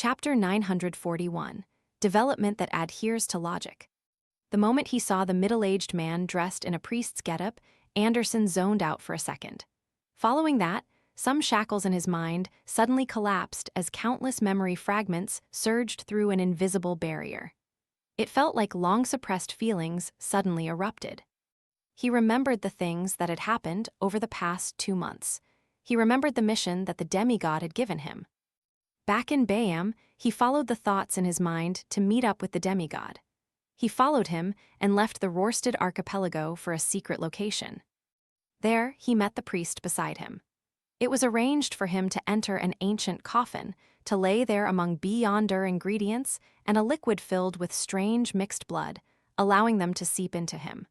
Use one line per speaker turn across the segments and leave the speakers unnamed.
Chapter 941, Development that Adheres to Logic. The moment he saw the middle-aged man dressed in a priest's getup, Anderson zoned out for a second. Following that, some shackles in his mind suddenly collapsed as countless memory fragments surged through an invisible barrier. It felt like long-suppressed feelings suddenly erupted. He remembered the things that had happened over the past 2 months. He remembered the mission that the demigod had given him. Back in Bayam, he followed the thoughts in his mind to meet up with the demigod. He followed him and left the Rorsted archipelago for a secret location. There, he met the priest beside him. It was arranged for him to enter an ancient coffin, to lay there among beyonder ingredients and a liquid filled with strange mixed blood, allowing them to seep into him.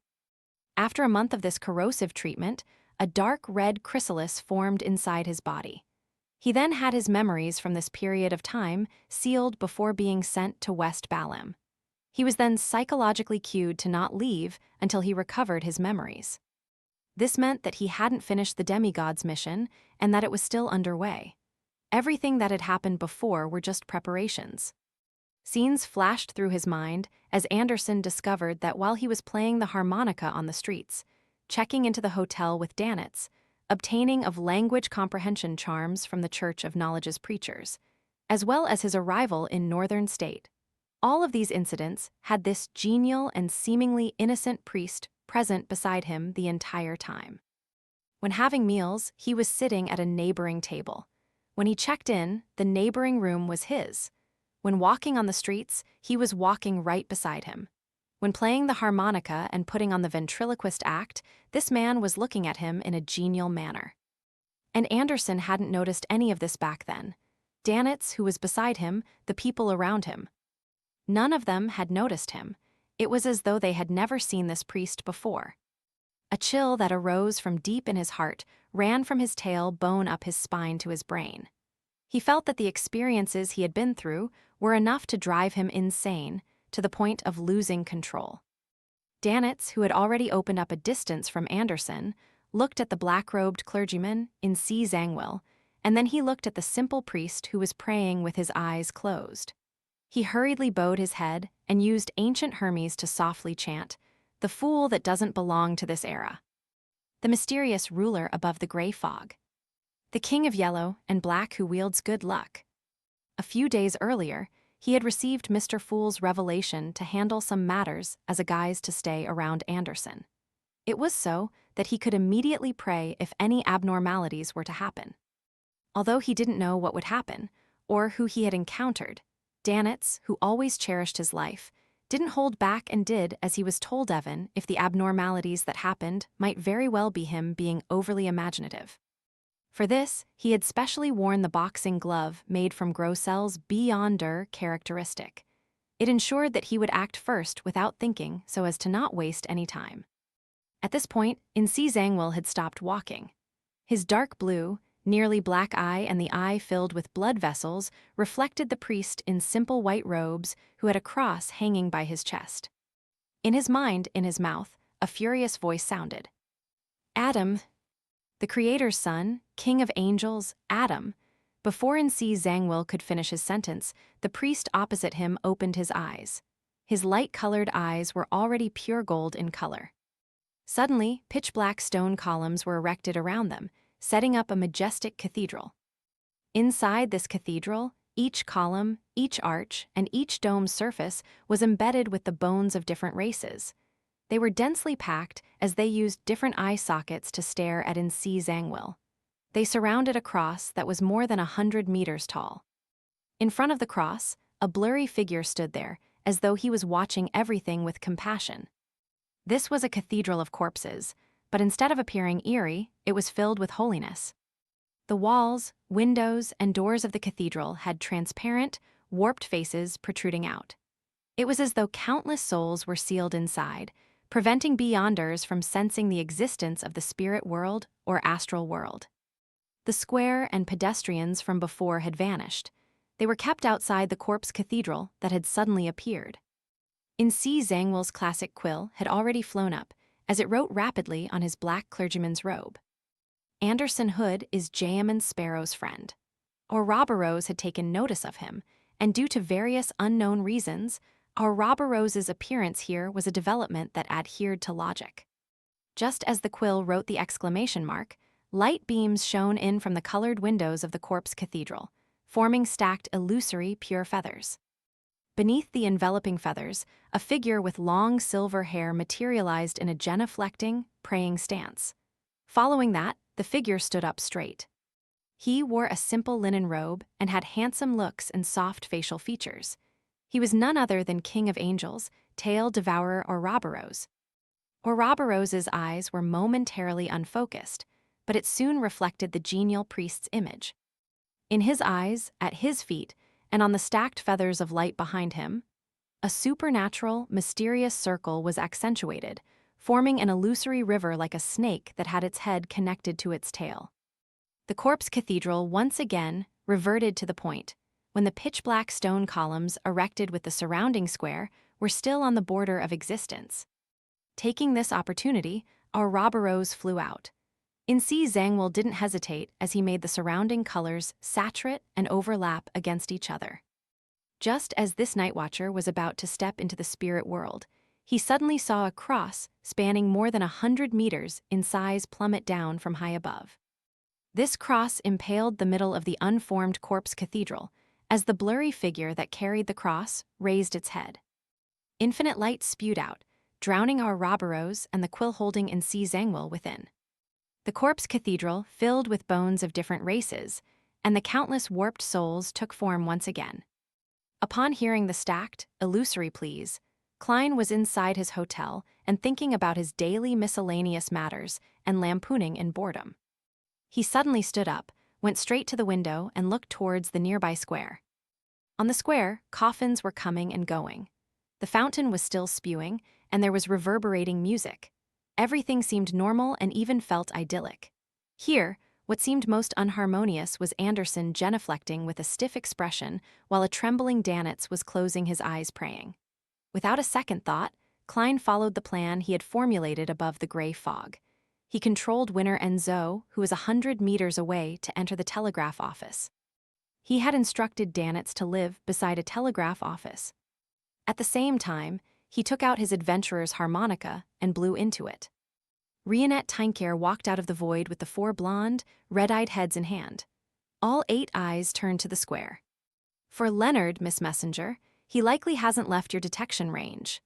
After a month of this corrosive treatment, a dark red chrysalis formed inside his body. He then had his memories from this period of time sealed before being sent to West Balam. He was then psychologically cued to not leave until he recovered his memories. This meant that he hadn't finished the demigod's mission and that it was still underway. Everything that had happened before were just preparations. Scenes flashed through his mind as Anderson discovered that while he was playing the harmonica on the streets, checking into the hotel with Danitz, obtaining of language comprehension charms from the Church of Knowledge's preachers, as well as his arrival in Northern State. All of these incidents had this genial and seemingly innocent priest present beside him the entire time. When having meals, he was sitting at a neighboring table. When he checked in, the neighboring room was his. When walking on the streets, he was walking right beside him. When playing the harmonica and putting on the ventriloquist act, this man was looking at him in a genial manner. And Anderson hadn't noticed any of this back then. Danitz, who was beside him, the people around him. None of them had noticed him. It was as though they had never seen this priest before. A chill that arose from deep in his heart ran from his tailbone up his spine to his brain. He felt that the experiences he had been through were enough to drive him insane, to the point of losing control. Danitz, who had already opened up a distance from Anderson, looked at the black-robed clergyman in C. Zangwill, and then he looked at the simple priest who was praying with his eyes closed. He hurriedly bowed his head and used ancient Hermes to softly chant, "The fool that doesn't belong to this era." The mysterious ruler above the gray fog. The king of yellow and black who wields good luck. A few days earlier, he had received Mr. Fool's revelation to handle some matters as a guise to stay around Anderson. It was so that he could immediately pray if any abnormalities were to happen. Although he didn't know what would happen, or who he had encountered, Danitz, who always cherished his life, didn't hold back and did as he was told Evan if the abnormalities that happened might very well be him being overly imaginative. For this, he had specially worn the boxing glove made from Grossel's beyonder characteristic. It ensured that he would act first without thinking so as to not waste any time. At this point, Insi Zangwill had stopped walking. His dark blue, nearly black eye and the eye filled with blood vessels reflected the priest in simple white robes who had a cross hanging by his chest. In his mind, in his mouth, a furious voice sounded. "Adam, the Creator's son, King of Angels, Adam." Before Insi Zangwill could finish his sentence, the priest opposite him opened his eyes. His light-colored eyes were already pure gold in color. Suddenly, pitch-black stone columns were erected around them, setting up a majestic cathedral. Inside this cathedral, each column, each arch, and each dome's surface was embedded with the bones of different races. They were densely packed as they used different eye sockets to stare at Insi Zangwill. They surrounded a cross that was more than 100 meters tall. In front of the cross, a blurry figure stood there, as though he was watching everything with compassion. This was a cathedral of corpses, but instead of appearing eerie, it was filled with holiness. The walls, windows, and doors of the cathedral had transparent, warped faces protruding out. It was as though countless souls were sealed inside, preventing beyonders from sensing the existence of the spirit world or astral world. The square and pedestrians from before had vanished. They were kept outside the corpse cathedral that had suddenly appeared. Insi Zangwill's classic quill had already flown up, as it wrote rapidly on his black clergyman's robe. Anderson Hood is Jayaman Sparrow's friend. Or Robberose had taken notice of him, and due to various unknown reasons, our Rose's appearance here was a development that adhered to logic. Just as the quill wrote the exclamation mark, light beams shone in from the colored windows of the corpse cathedral, forming stacked illusory pure feathers. Beneath the enveloping feathers, a figure with long silver hair materialized in a genuflecting, praying stance. Following that, the figure stood up straight. He wore a simple linen robe and had handsome looks and soft facial features. He was none other than King of Angels, Tail Devourer Ouroboros. Ouroboros's eyes were momentarily unfocused, but it soon reflected the genial priest's image. In his eyes, at his feet, and on the stacked feathers of light behind him, a supernatural, mysterious circle was accentuated, forming an illusory river like a snake that had its head connected to its tail. The corpse cathedral once again reverted to the point, when the pitch-black stone columns erected with the surrounding square were still on the border of existence. Taking this opportunity, Ouroboros flew out. Zhangwell didn't hesitate as he made the surrounding colors saturate and overlap against each other. Just as this night watcher was about to step into the spirit world, he suddenly saw a cross spanning more than 100 meters in size plummet down from high above. This cross impaled the middle of the unformed corpse cathedral, as the blurry figure that carried the cross raised its head. Infinite light spewed out, drowning Ouroboros and the quill holding Zhangwell within. The corpse cathedral filled with bones of different races, and the countless warped souls took form once again. Upon hearing the stacked, illusory pleas, Klein was inside his hotel and thinking about his daily miscellaneous matters and lampooning in boredom. He suddenly stood up, went straight to the window, and looked towards the nearby square. On the square, coffins were coming and going. The fountain was still spewing, and there was reverberating music. Everything seemed normal and even felt idyllic. Here, what seemed most unharmonious was Anderson genuflecting with a stiff expression while a trembling Danitz was closing his eyes praying. Without a second thought, Klein followed the plan he had formulated above the gray fog. He controlled Winner Enzo, who was 100 meters away, to enter the telegraph office. He had instructed Danitz to live beside a telegraph office. At the same time, he took out his adventurer's harmonica and blew into it. Rionette Tinker walked out of the void with the 4 blonde, red-eyed heads in hand. All 8 eyes turned to the square. For Leonard, Miss Messenger, he likely hasn't left your detection range.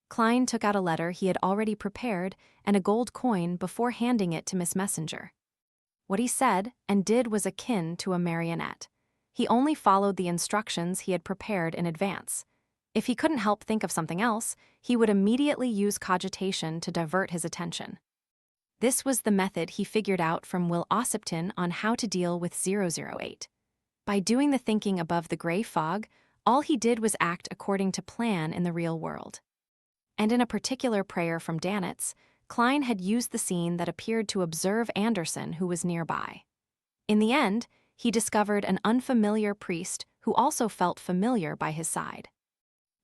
Klein took out a letter he had already prepared and a gold coin before handing it to Miss Messenger. What he said and did was akin to a marionette. He only followed the instructions he had prepared in advance. If he couldn't help think of something else, he would immediately use cogitation to divert his attention. This was the method he figured out from Will Ossipton on how to deal with 008. By doing the thinking above the gray fog, all he did was act according to plan in the real world. And in a particular prayer from Danitz, Klein had used the scene that appeared to observe Anderson, who was nearby. In the end, he discovered an unfamiliar priest who also felt familiar by his side.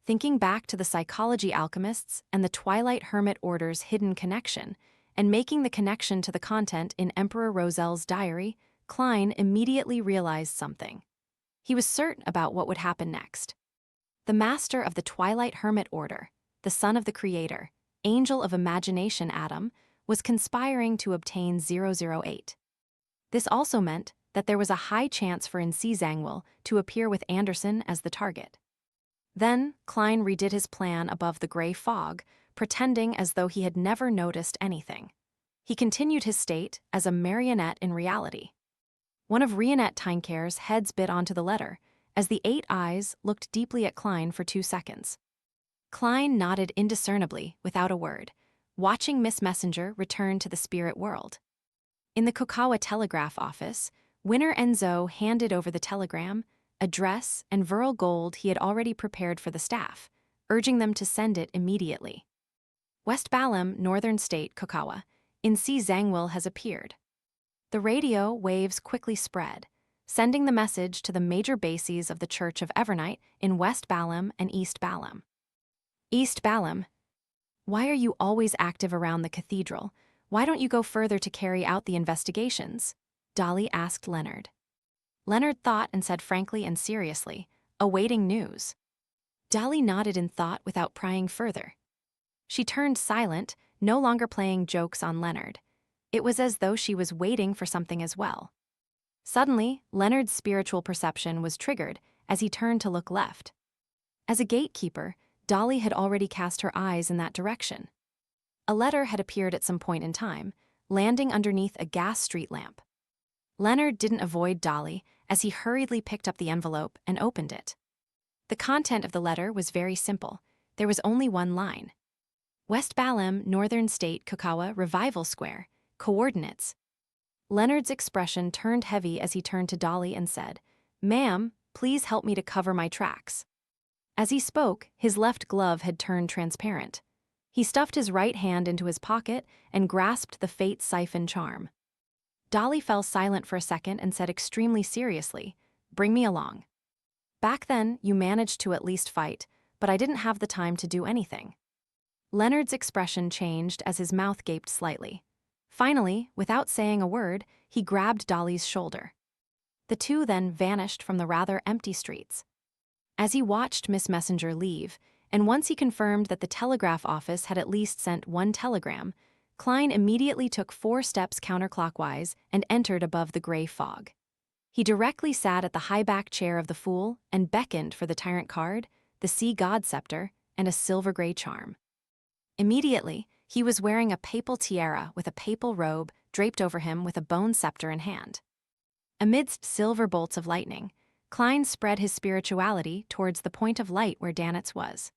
Thinking back to the psychology alchemists and the Twilight Hermit Order's hidden connection, and making the connection to the content in Emperor Rosel's diary, Klein immediately realized something. He was certain about what would happen next. The master of the Twilight Hermit Order, the son of the creator, angel of imagination Adam, was conspiring to obtain 008. This also meant that there was a high chance for Zhangwell to appear with Anderson as the target. Then, Klein redid his plan above the gray fog, pretending as though he had never noticed anything. He continued his state as a marionette in reality. One of Rionette Tinker's heads bit onto the letter, as the 8 eyes looked deeply at Klein for 2 seconds. Klein nodded indiscernibly, without a word, watching Miss Messenger return to the spirit world. In the Kokawa telegraph office, Winner Enzo handed over the telegram, address, and virile gold he had already prepared for the staff, urging them to send it immediately. West Balam, Northern State, Kokawa. Zhangwell has appeared. The radio waves quickly spread, sending the message to the major bases of the Church of Evernight in West Balam and East Balam. East Balam. Why are you always active around the cathedral? Why don't you go further to carry out the investigations? Dolly asked Leonard. Leonard thought and said frankly and seriously, awaiting news. Dolly nodded in thought without prying further. She turned silent, no longer playing jokes on Leonard. It was as though she was waiting for something as well. Suddenly, Leonard's spiritual perception was triggered as he turned to look left. As a gatekeeper, Dolly had already cast her eyes in that direction. A letter had appeared at some point in time, landing underneath a gas street lamp. Leonard didn't avoid Dolly as he hurriedly picked up the envelope and opened it. The content of the letter was very simple. There was only one line. West Balham, Northern State, Kokawa, Revival Square. Coordinates. Leonard's expression turned heavy as he turned to Dolly and said, "Ma'am, please help me to cover my tracks." As he spoke, his left glove had turned transparent. He stuffed his right hand into his pocket and grasped the fate siphon charm. Dolly fell silent for a second and said extremely seriously, "Bring me along." "Back then, you managed to at least fight, but I didn't have the time to do anything." Leonard's expression changed as his mouth gaped slightly. Finally, without saying a word, he grabbed Dolly's shoulder. The two then vanished from the rather empty streets. As he watched Miss Messenger leave, and once he confirmed that the telegraph office had at least sent one telegram, Klein immediately took 4 steps counterclockwise and entered above the gray fog. He directly sat at the high-back chair of the fool and beckoned for the tyrant card, the sea god scepter, and a silver-gray charm. Immediately, he was wearing a papal tiara with a papal robe draped over him with a bone scepter in hand. Amidst silver bolts of lightning, Klein spread his spirituality towards the point of light where Danitz was.